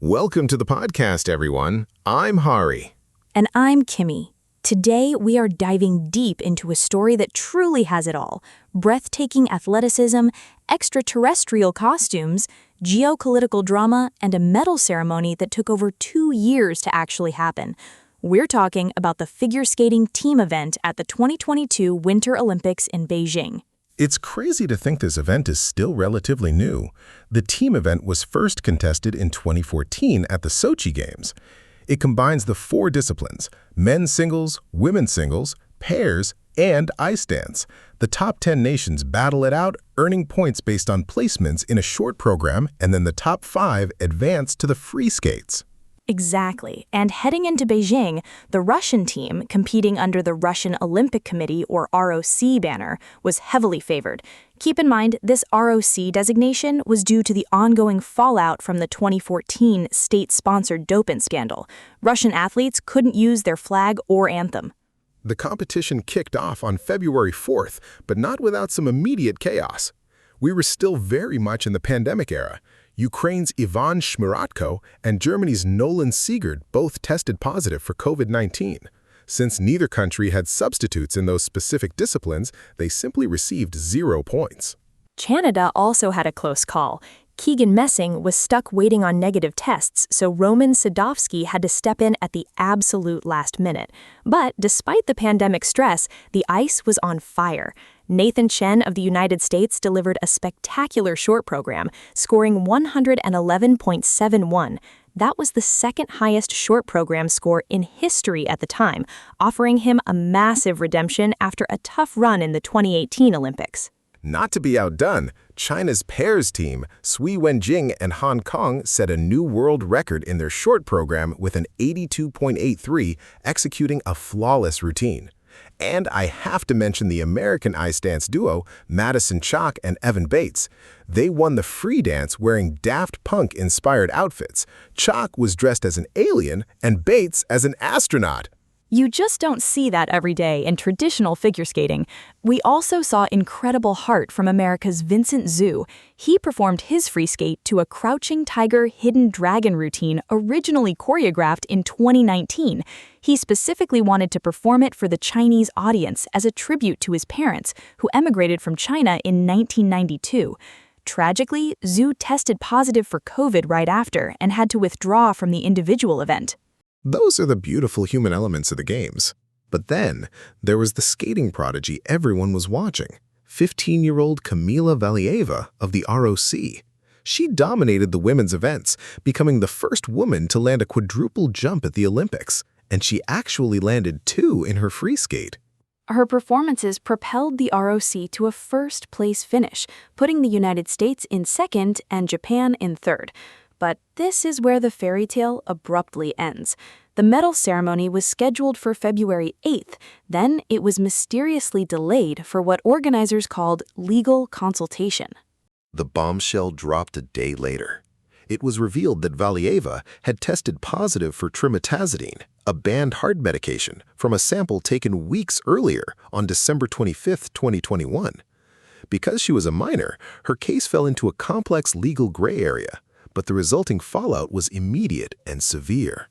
Welcome to the podcast, everyone. I'm Hari. And I'm Kimmy. Today, we are diving deep into a story that truly has it all: breathtaking athleticism, extraterrestrial costumes, geopolitical drama, and a medal ceremony that took over 2 years to actually happen. We're talking about the figure skating team event at the 2022 Winter Olympics in Beijing. It's crazy to think this event is still relatively new. The team event was first contested in 2014 at the Sochi Games. It combines the 4 disciplines: men's singles, women's singles, pairs, and ice dance. The top 10 nations battle it out, earning points based on placements in a short program, and then the top 5 advance to the free skates. Exactly. And heading into Beijing, the Russian team, competing under the Russian Olympic Committee or ROC banner, was heavily favored. Keep in mind, this ROC designation was due to the ongoing fallout from the 2014 state-sponsored doping scandal. Russian athletes couldn't use their flag or anthem. The competition kicked off on February 4th, but not without some immediate chaos. We were still very much in the pandemic era. Ukraine's Ivan Shmiratko and Germany's Nolan Siegert both tested positive for COVID-19. Since neither country had substitutes in those specific disciplines, they simply received 0 points. Canada also had a close call. Keegan Messing was stuck waiting on negative tests, so Roman Sadovsky had to step in at the absolute last minute. But despite the pandemic stress, the ice was on fire. Nathan Chen of the United States delivered a spectacular short program, scoring 111.71. That was the second highest short program score in history at the time, offering him a massive redemption after a tough run in the 2018 Olympics. Not to be outdone, China's pairs team, Sui Wenjing and Hong Kong, set a new world record in their short program with an 82.83, executing a flawless routine. And I have to mention the American ice dance duo, Madison Chock and Evan Bates. They won the free dance wearing Daft Punk-inspired outfits. Chock was dressed as an alien and Bates as an astronaut. You just don't see that every day in traditional figure skating. We also saw incredible heart from America's Vincent Zhu. He performed his free skate to a crouching tiger, hidden dragon routine originally choreographed in 2019. He specifically wanted to perform it for the Chinese audience as a tribute to his parents, who emigrated from China in 1992. Tragically, Zhu tested positive for COVID right after and had to withdraw from the individual event. Those are the beautiful human elements of the games. But then, there was the skating prodigy everyone was watching, 15-year-old Kamila Valieva of the ROC. She dominated the women's events, becoming the first woman to land a quadruple jump at the Olympics, and she actually landed 2 in her free skate. Her performances propelled the ROC to a first-place finish, putting the United States in second and Japan in third. But this is where the fairy tale abruptly ends. The medal ceremony was scheduled for February 8th. Then it was mysteriously delayed for what organizers called legal consultation. The bombshell dropped a day later. It was revealed that Valieva had tested positive for trimetazidine, a banned heart medication, from a sample taken weeks earlier on December 25, 2021. Because she was a minor, her case fell into a complex legal gray area. But the resulting fallout was immediate and severe.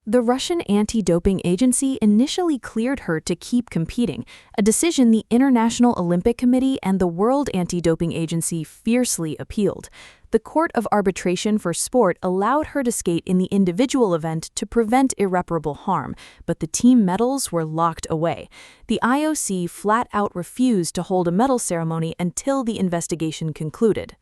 The Russian anti-doping agency initially cleared her to keep competing, a decision the International Olympic Committee and the World Anti-Doping Agency fiercely appealed. The Court of Arbitration for Sport allowed her to skate in the individual event to prevent irreparable harm, but the team medals were locked away. The IOC flat out refused to hold a medal ceremony until the investigation concluded.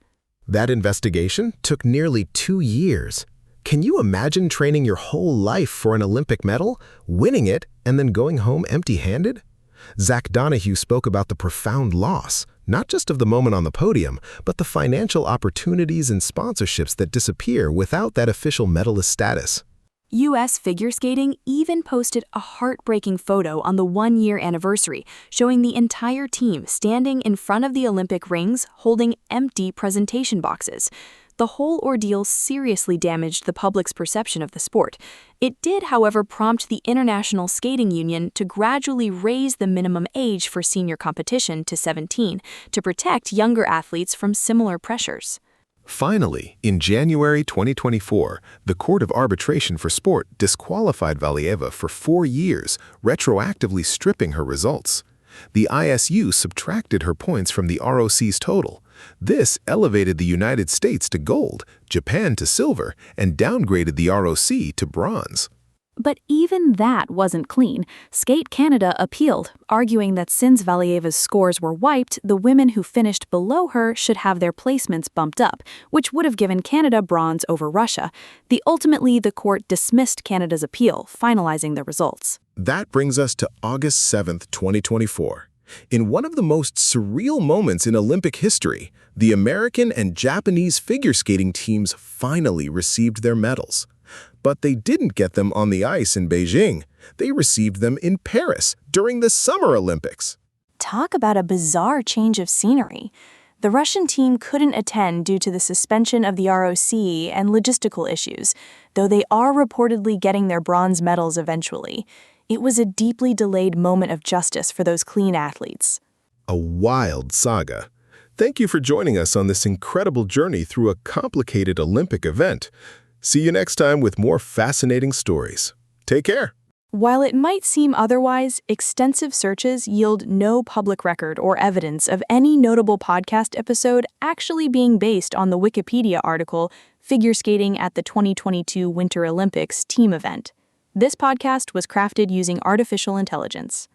That investigation took nearly 2 years. Can you imagine training your whole life for an Olympic medal, winning it, and then going home empty-handed? Zach Donahue spoke about the profound loss, not just of the moment on the podium, but the financial opportunities and sponsorships that disappear without that official medalist status. U.S. figure skating even posted a heartbreaking photo on the 1-year anniversary, showing the entire team standing in front of the Olympic rings holding empty presentation boxes. The whole ordeal seriously damaged the public's perception of the sport. It did, however, prompt the International Skating Union to gradually raise the minimum age for senior competition to 17 to protect younger athletes from similar pressures. Finally, in January 2024, the Court of Arbitration for Sport disqualified Valieva for 4 years, retroactively stripping her results. The ISU subtracted her points from the ROC's total. This elevated the United States to gold, Japan to silver, and downgraded the ROC to bronze. But even that wasn't clean. Skate Canada appealed, arguing that since Valieva's scores were wiped, the women who finished below her should have their placements bumped up, which would have given Canada bronze over Russia. Ultimately, the court dismissed Canada's appeal, finalizing the results. That brings us to August 7, 2024. In one of the most surreal moments in Olympic history, the American and Japanese figure skating teams finally received their medals. But they didn't get them on the ice in Beijing. They received them in Paris during the Summer Olympics. Talk about a bizarre change of scenery. The Russian team couldn't attend due to the suspension of the ROC and logistical issues, though they are reportedly getting their bronze medals eventually. It was a deeply delayed moment of justice for those clean athletes. A wild saga. Thank you for joining us on this incredible journey through a complicated Olympic event. See you next time with more fascinating stories. Take care. While it might seem otherwise, extensive searches yield no public record or evidence of any notable podcast episode actually being based on the Wikipedia article, Figure Skating at the 2022 Winter Olympics Team Event. This podcast was crafted using artificial intelligence.